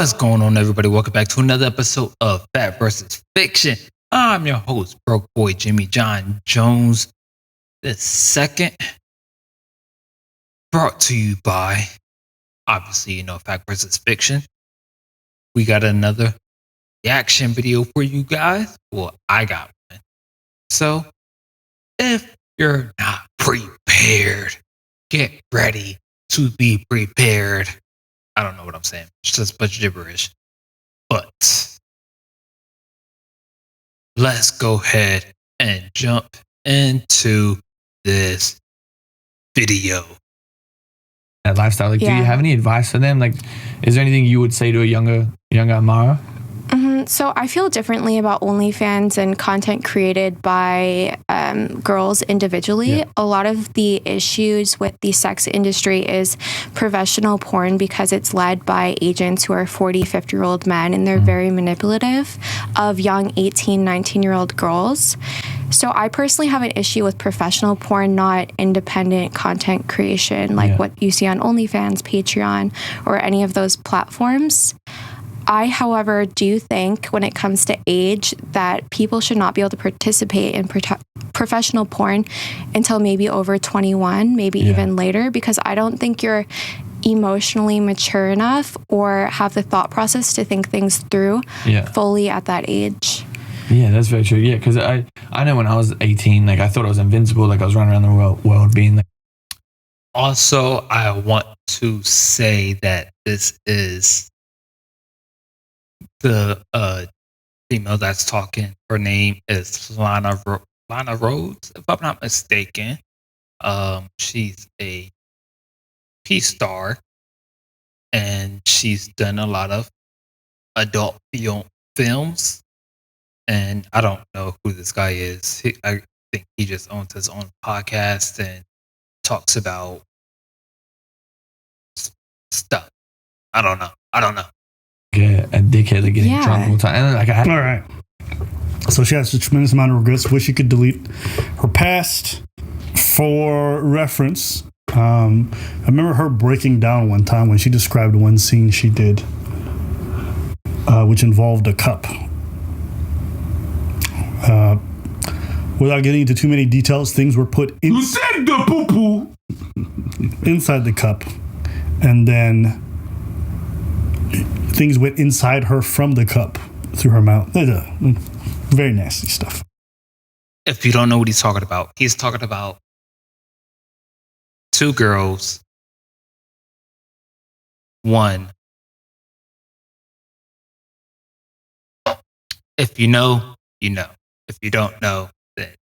What's going on, everybody? Welcome back to another episode of Fact versus Fiction. I'm your host, Broke Boy Jimmy John Jones the second, brought to you by, obviously, Fact versus Fiction. We got another reaction video for you guys. Well, I got one. So, if you're not prepared, get ready to be prepared. I don't know what I'm saying. It's just a bunch of gibberish. But let's go ahead and jump into this video. That lifestyle, do you have any advice for them? Like, is there anything you would say to a younger Amara? So I feel differently about OnlyFans and content created by girls individually. Yeah. A lot of the issues with the sex industry is professional porn because it's led by agents who are 40, 50-year-old men, and they're very manipulative of young 18, 19-year-old girls. So I personally have an issue with professional porn, not independent content creation, like what you see on OnlyFans, Patreon, or any of those platforms. I, however, do think when it comes to age that people should not be able to participate in professional porn until maybe over 21, maybe even later, because I don't think you're emotionally mature enough or have the thought process to think things through fully at that age. Yeah, that's very true. Yeah, because I know when I was 18, like I thought I was invincible, like I was running around the world being like. Also, I want to say that this is the female that's talking. Her name is Lana Rhodes, if I'm not mistaken. She's a P star, and she's done a lot of adult films. And I don't know who this guy is. I think he just owns his own podcast and talks about stuff. I don't know. A dickhead, like getting drunk all the time. And all right. So she has a tremendous amount of regrets. Wish she could delete her past. For reference, I remember her breaking down one time when she described one scene she did, which involved a cup. Without getting into too many details, things were put inside the cup, and then things went inside her from the cup through her mouth. Very nasty stuff. If you don't know what he's talking about two girls. One. If you know, you know. If you don't know, then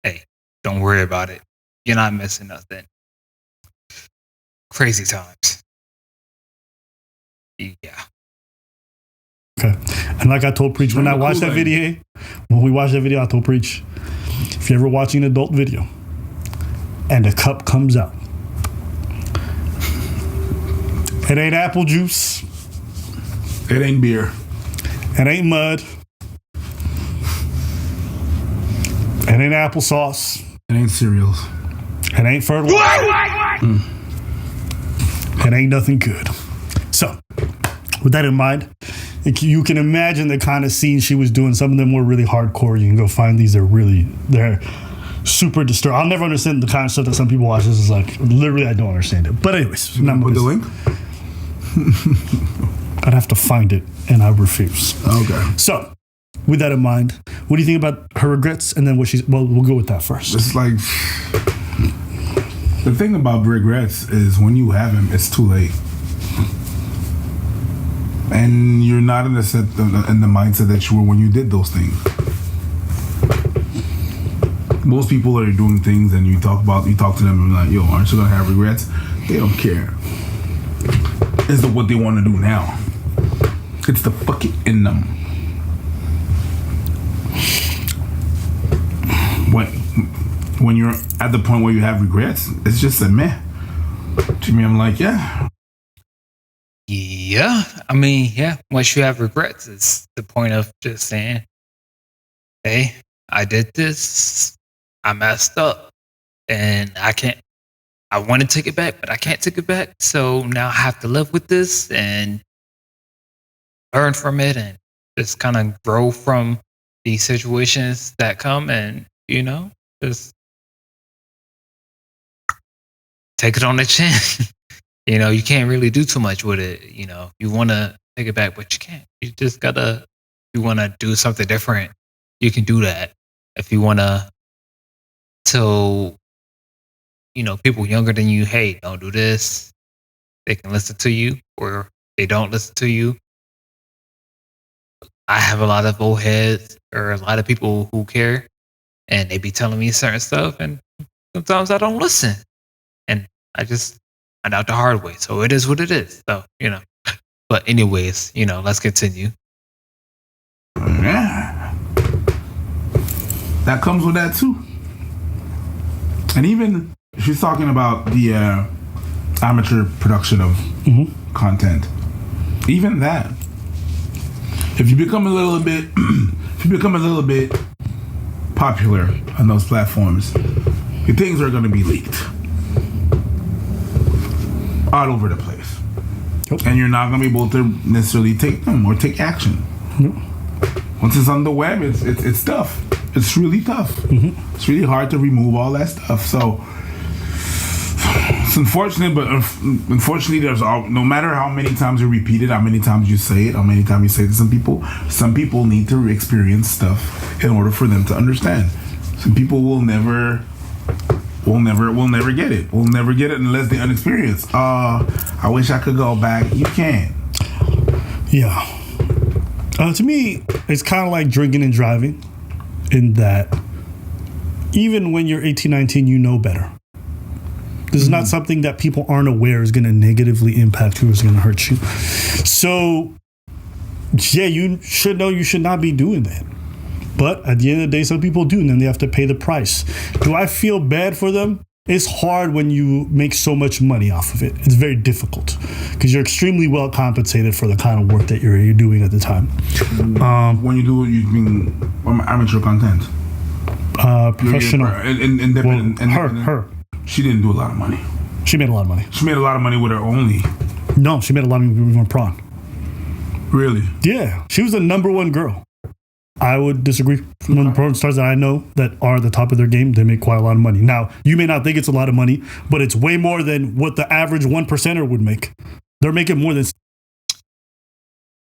hey, don't worry about it. You're not missing nothing. Crazy times. Yeah. Okay. And like I told Preach, when we watched that video, I told Preach, if you're ever watching an adult video and a cup comes out, it ain't apple juice. It ain't beer. It ain't mud. It ain't applesauce. It ain't cereals. It ain't fertilizer. It ain't nothing good. So, with that in mind, you can imagine the kind of scenes she was doing. Some of them were really hardcore. You can go find these. They're super disturbing. I'll never understand the kind of stuff that some people watch. This is like, literally, I don't understand it. But anyways. Put the link? I'd have to find it, and I refuse. Okay. So, with that in mind, what do you think about her regrets? And then we'll go with that first. It's like, the thing about regrets is when you have them, it's too late. And you're not in the mindset that you were when you did those things. Most people are doing things and you talk to them and like, yo, aren't you gonna have regrets? They don't care. It's what they want to do now. It's the fuck it in them. When you're at the point where you have regrets, it's just a meh. To me, I'm like, yeah. Yeah. I mean, yeah. Once you have regrets, it's the point of just saying, hey, I did this. I messed up. And I want to take it back, but I can't take it back. So now I have to live with this. And learn from it and just kind of grow from these situations that come, and just take it on the chin. You can't really do too much with it. You want to take it back, but you can't. You just gotta. If you want to do something different, you can do that. If you want to tell, people younger than you, hey, don't do this, they can listen to you, or they don't listen to you. I have a lot of old heads or a lot of people who care, and they be telling me certain stuff, and sometimes I don't listen, and I just find out the hard way. So it is what it is. So But anyways, let's continue. Yeah. That comes with that too. And even she's talking about the amateur production of content. Even that, if you become a little bit popular on those platforms, your things are going to be leaked all over the place. Yep. And you're not going to be able to necessarily take them or take action. Yep. Once it's on the web, it's tough. It's really tough. Mm-hmm. It's really hard to remove all that stuff. So it's unfortunate, but unfortunately, no matter how many times you repeat it, how many times you say it, how many times you say it to some people need to experience stuff in order for them to understand. Some people will never get it. Will never get it unless they're unexperienced. I wish I could go back. You can't. Yeah. To me, it's kind of like drinking and driving in that even when you're 18, 19, you know better. This is not something that people aren't aware is going to negatively impact you, is going to hurt you. So, yeah, you should know you should not be doing that. But at the end of the day, some people do, and then they have to pay the price. Do I feel bad for them? It's hard when you make so much money off of it. It's very difficult because you're extremely well compensated for the kind of work that you're doing at the time. When you mean amateur content? Professional. Independent. Her. She didn't do a lot of money. She made a lot of money. She made a lot of money with her only. No, she made a lot of money with prawn. Really? Yeah. She was the number one girl. I would disagree. One of the porn stars that I know that are at the top of their game, they make quite a lot of money. Now, you may not think it's a lot of money, but it's way more than what the average 1%er would make. They're making more than...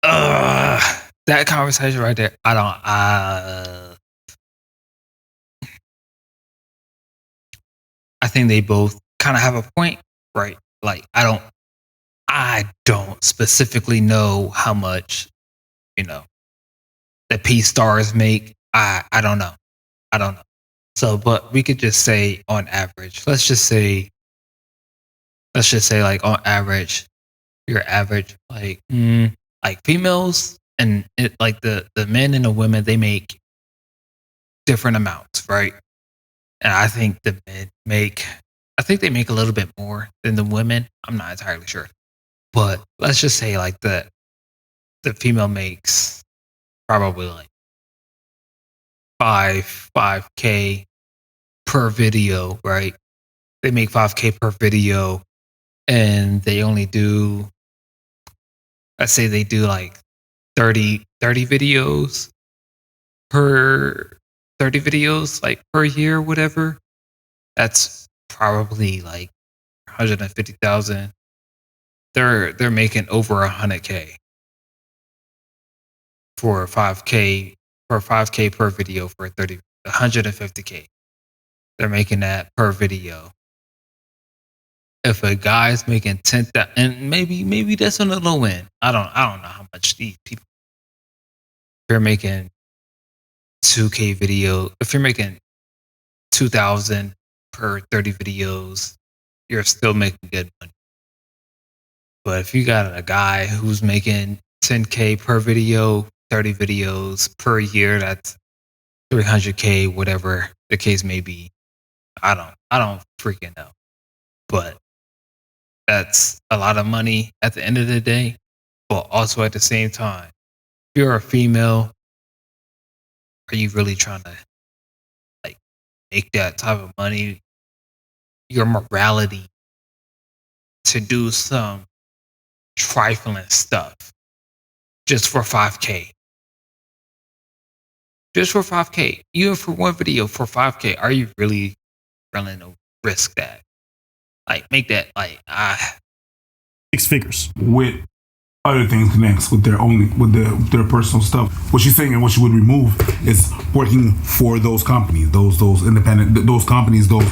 That conversation right there, I think they both kind of have a point, right? Like, I don't specifically know how much, the P stars make. I don't know. So, but we could just say on average, let's just say like on average, your average, like females and like the men and the women, they make different amounts, right? And I think the men they make a little bit more than the women. I'm not entirely sure. But let's just say like the female makes probably like 5K per video, right? They make 5K per video, and they only do, let's say they do like 30 videos per 30 videos like per year, whatever. That's probably like 150,000. They're making over 100K for 5K per video for 150K. They're making that per video. If a guy's making 10,000, and maybe that's on the low end. I don't know how much these people. If you're making 2K video, if you're making 2,000 per 30 videos, you're still making good money. But if you got a guy who's making 10K per video, 30 videos per year, that's 300K, whatever the case may be. I don't freaking know. But that's a lot of money at the end of the day. But also at the same time, if you're a female, are you really trying to like make that type of money? Your morality to do some trifling stuff just for 5K. Just for 5K. Even for one video for 5K, are you really willing to risk that? Like, make that, like, 6 figures. With other things connects with their personal stuff. What she's saying and what she would remove is working for those companies, those independent, those companies, those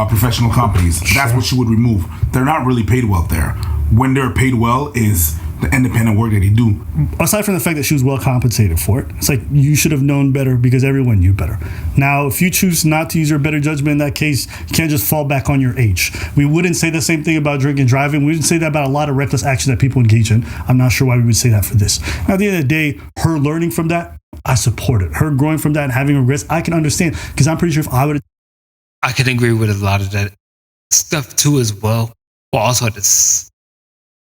professional companies. That's what she would remove. They're not really paid well there. When they're paid well is the independent work that they do. Aside from the fact that she was well compensated for it, it's like you should have known better because everyone knew better. Now, if you choose not to use your better judgment in that case, you can't just fall back on your age. We wouldn't say the same thing about drinking and driving. We wouldn't say that about a lot of reckless action that people engage in. I'm not sure why we would say that for this. Now, at the end of the day, her learning from that, I support it. Her growing from that and having regrets, I can understand, because I'm pretty sure if I would, I can agree with a lot of that stuff too as well. But also at this,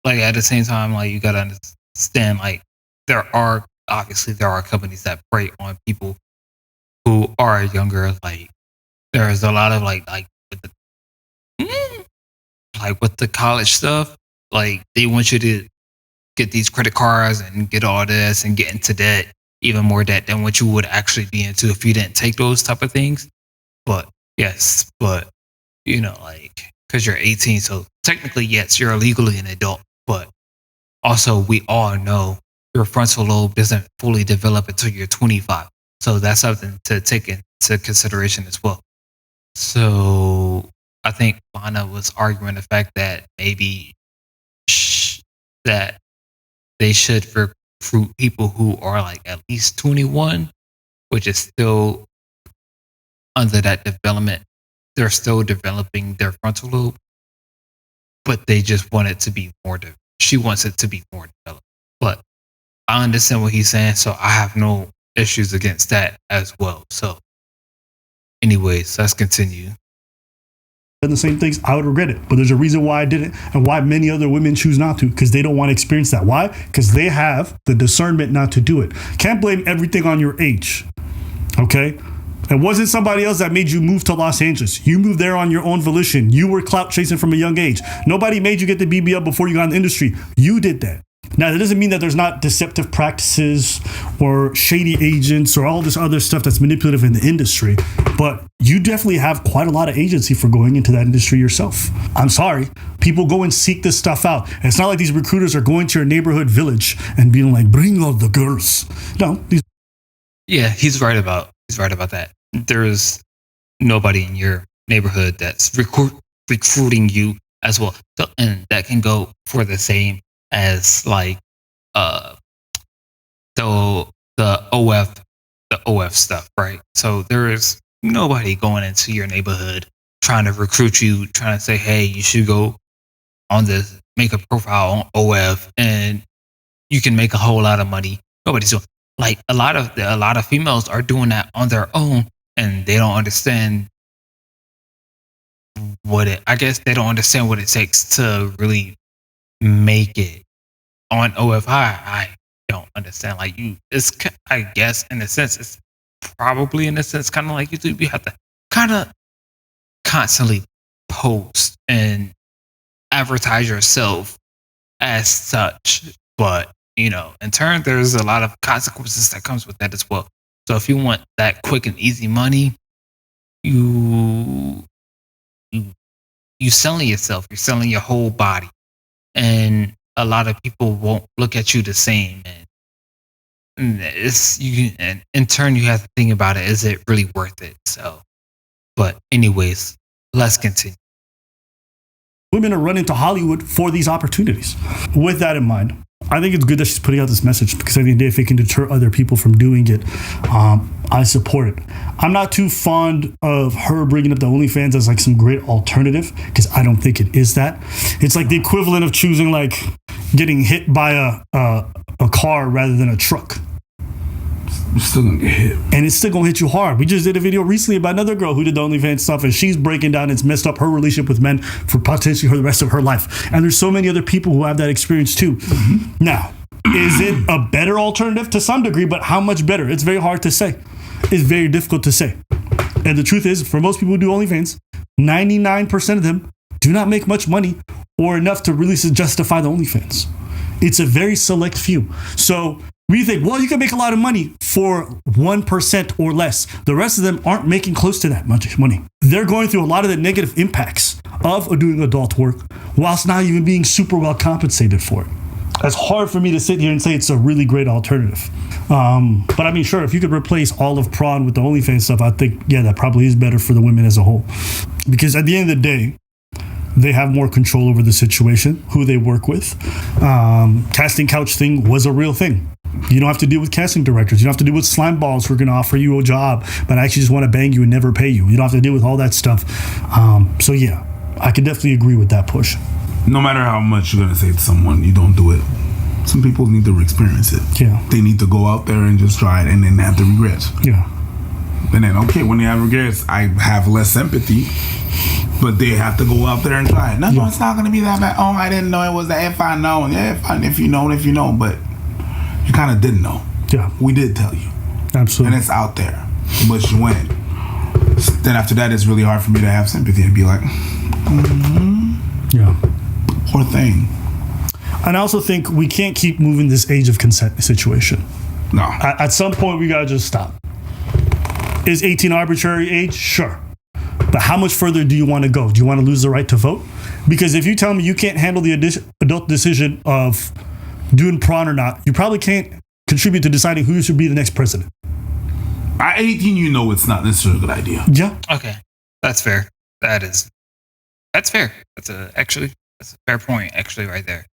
like, at the same time, like, you gotta understand, like, there are companies that prey on people who are younger. Like, there's a lot of like with the college stuff, like, they want you to get these credit cards and get all this and get into debt, even more debt than what you would actually be into if you didn't take those type of things. But yes, but you know, like, because you're 18, so technically, yes, you're legally an adult. But also, we all know your frontal lobe doesn't fully develop until you're 25. So that's something to take into consideration as well. So I think Lana was arguing the fact that maybe that they should recruit people who are like at least 21, which is still under that development. They're still developing their frontal lobe, but they just want it to be more. She wants it to be more developed. But I understand what he's saying, so I have no issues against that as well. So, anyways, let's continue. Done the same things, I would regret it. But there's a reason why I didn't, and why many other women choose not to, because they don't want to experience that. Why? Because they have the discernment not to do it. Can't blame everything on your age. Okay? It wasn't somebody else that made you move to Los Angeles. You moved there on your own volition. You were clout chasing from a young age. Nobody made you get the BBL before you got in the industry. You did that. Now, that doesn't mean that there's not deceptive practices or shady agents or all this other stuff that's manipulative in the industry, but you definitely have quite a lot of agency for going into that industry yourself. I'm sorry. People go and seek this stuff out. And it's not like these recruiters are going to your neighborhood village and being like, bring all the girls. No. Yeah, he's right about that. There is nobody in your neighborhood that's recruiting you as well. So, and that can go for the same as like the OF stuff, right? So there is nobody going into your neighborhood trying to recruit you, trying to say, hey, you should go on this, make a profile on OF and you can make a whole lot of money. Nobody's doing, like, a lot of females are doing that on their own, and they don't understand I guess they don't understand what it takes to really make it on OFI. I don't understand. Like, I guess in a sense, it's probably in a sense kind of like YouTube. You have to kind of constantly post and advertise yourself as such. But, you know, in turn, there's a lot of consequences that comes with that as well. So if you want that quick and easy money, you selling yourself, you're selling your whole body, and a lot of people won't look at you the same. And and in turn, you have to think about it: is it really worth it? So, but anyways, let's continue. Women are running to Hollywood for these opportunities. With that in mind, I think it's good that she's putting out this message, because at the end of the day, if it can deter other people from doing it, I support it. I'm not too fond of her bringing up the OnlyFans as like some great alternative, because I don't think it is that. It's like the equivalent of choosing like getting hit by a car rather than a truck. You're still gonna get hit. And it's still gonna hit you hard. We just did a video recently about another girl who did the OnlyFans stuff, and she's breaking down, it's messed up her relationship with men for potentially for the rest of her life. And there's so many other people who have that experience too. Mm-hmm. Now, is it a better alternative? To some degree, but how much better? It's very hard to say. It's very difficult to say. And the truth is, for most people who do OnlyFans, 99% of them do not make much money or enough to really justify the OnlyFans. It's a very select few. So We think, well, you can make a lot of money for 1% or less. The rest of them aren't making close to that much money. They're going through a lot of the negative impacts of doing adult work whilst not even being super well compensated for it. It's hard for me to sit here and say it's a really great alternative. But I mean, sure, if you could replace all of prawn with the OnlyFans stuff, I think, yeah, that probably is better for the women as a whole. Because at the end of the day, they have more control over the situation, who they work with. Casting couch thing was a real thing. You don't have to deal with casting directors. You don't have to deal with slime balls who are going to offer you a job, but actually just want to bang you and never pay you. You don't have to deal with all that stuff. So yeah, I could definitely agree with that push. No matter how much you're going to say to someone, you don't do it. Some people need to experience it. Yeah. They need to go out there and just try it and then have the regrets. Yeah. And then, okay, when they have regrets, I have less sympathy, but they have to go out there and try it. No, it's not going to be that bad. Oh, I didn't know it was that. If I know, yeah, if you know, but you kind of didn't know. Yeah. We did tell you. Absolutely. And it's out there, but you went. Then after that, it's really hard for me to have sympathy and be like, yeah. Poor thing. And I also think we can't keep moving this age of consent situation. No. At some point, we got to just stop. Is 18 arbitrary age? Sure. But how much further do you want to go? Do you want to lose the right to vote? Because if you tell me you can't handle the adult decision of doing prawn or not, you probably can't contribute to deciding who should be the next president. At 18, you know it's not necessarily a good idea. Yeah. Okay. That's fair. That's fair. That's a fair point, actually, right there.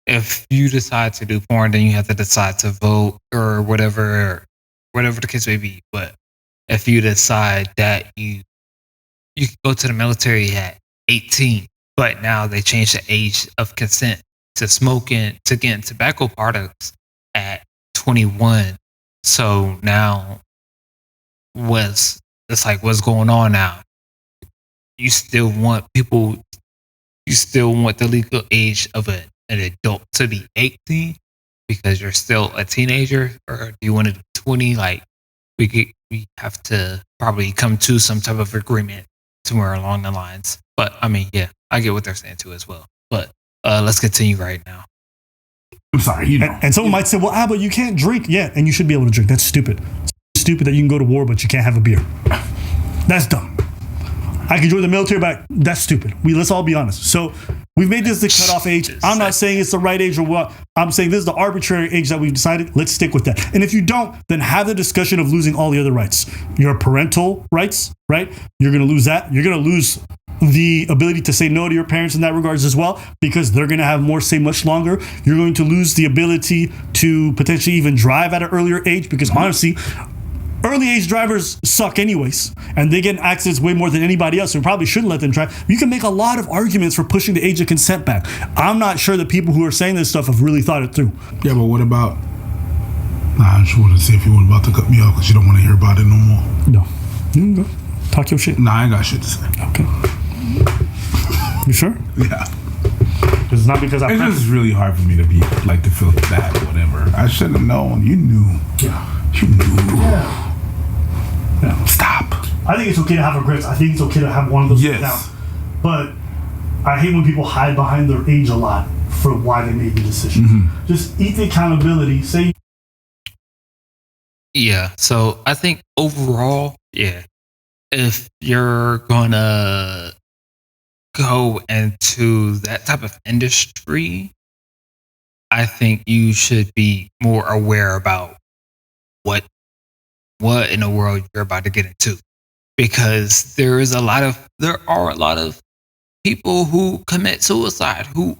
If you decide to do porn, then you have to decide to vote or whatever the case may be. But if you decide that you can go to the military at 18, but now they changed the age of consent to smoking, to getting tobacco products at 21. So now what's going on now? You still want the legal age of an adult to be 18 because you're still a teenager, or do you want to do 20? Like we have to probably come to some type of agreement somewhere along the lines. But I mean, yeah, I get what they're saying too as well. But let's continue right now. I'm sorry, And someone might say, well, but you can't drink. Yeah, and you should be able to drink. That's stupid. It's stupid that you can go to war, but you can't have a beer. That's dumb. I can join the military, but that's stupid. Let's all be honest. So we've made this the cutoff age. I'm not saying it's the right age or what. I'm saying this is the arbitrary age that we've decided. Let's stick with that. And if you don't, then have the discussion of losing all the other rights. Your parental rights, right? You're going to lose that. You're going to lose the ability to say no to your parents in that regards as well, because they're going to have more say much longer. You're going to lose the ability to potentially even drive at an earlier age, because honestly, early age drivers suck anyways, and they get in accidents way more than anybody else. So we probably shouldn't let them drive. You can make a lot of arguments for pushing the age of consent back. I'm not sure the people who are saying this stuff have really thought it through. Yeah, but what about... Nah, I just want to see if you weren't about to cut me off because you don't want to hear about it no more. No. You can go. Talk your shit. Nah, I ain't got shit to say. Okay. You sure? Yeah. It's not because it's just really hard for me to to feel that, whatever. I should have known. You knew. Yeah. You knew. Yeah. Yeah. Stop. I think it's okay to have regrets. I think it's okay to have one of those yes. down. But I hate when people hide behind their age a lot for why they made the decision. Mm-hmm. Just eat the accountability. Say. Yeah. So I think overall, yeah, if you're gonna go into that type of industry, I think you should be more aware about what in the world you're about to get into, because there are a lot of people who commit suicide, who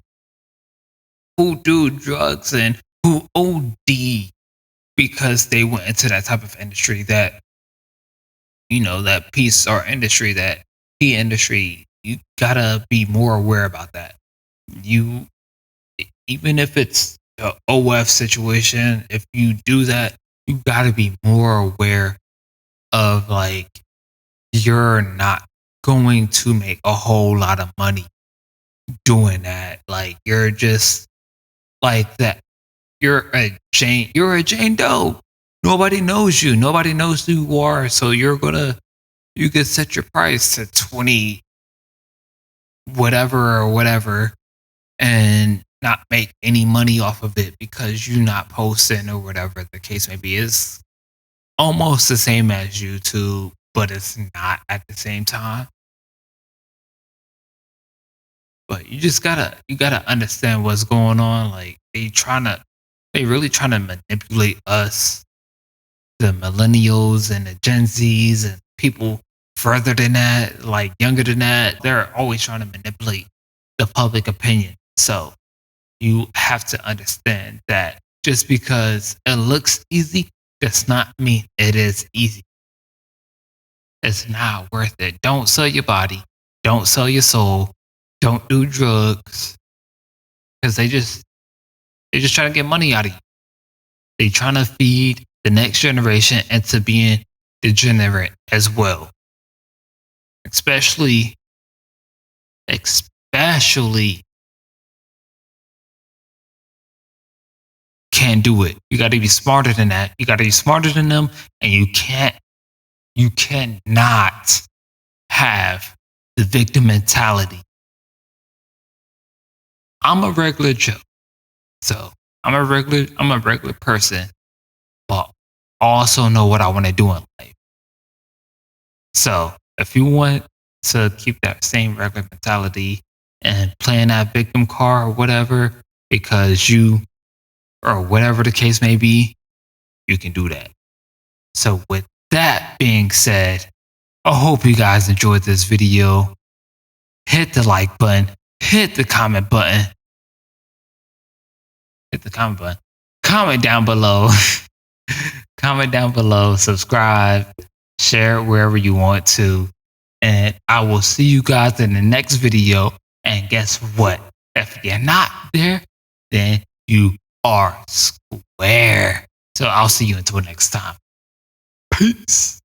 do drugs and who OD because they went into that type of industry, that that piece or industry, that P industry. You gotta be more aware about that. You, even if it's an OF situation, if you do that, you gotta be more aware of you're not going to make a whole lot of money doing that. You're just like that. You're a Jane Doe. Nobody knows you. Nobody knows who you are. So you could set your price to 20 whatever, and not make any money off of it because you're not posting or whatever the case may be. It's almost the same as YouTube, but it's not at the same time. But you gotta understand what's going on. Like they really trying to manipulate us, the millennials and the Gen Zs and people further than that, like younger than that. They're always trying to manipulate the public opinion. So you have to understand that just because it looks easy does not mean it is easy. It's not worth it. Don't sell your body. Don't sell your soul. Don't do drugs. Because they just trying to get money out of you. They trying to feed the next generation into being degenerate as well. Especially can't do it. You got to be smarter than that. You got to be smarter than them, and you cannot have the victim mentality. I'm a regular Joe, so I'm a regular person, but also know what I want to do in life. So if you want to keep that same regular mentality and playing that victim card or whatever, because you, or whatever the case may be, you can do that. So with that being said, I hope you guys enjoyed this video. Hit the like button, hit the comment button, comment down below, comment down below, subscribe, share it wherever you want to. And I will see you guys in the next video. And guess what? If you're not there, then you are square. So I'll see you until next time. Peace.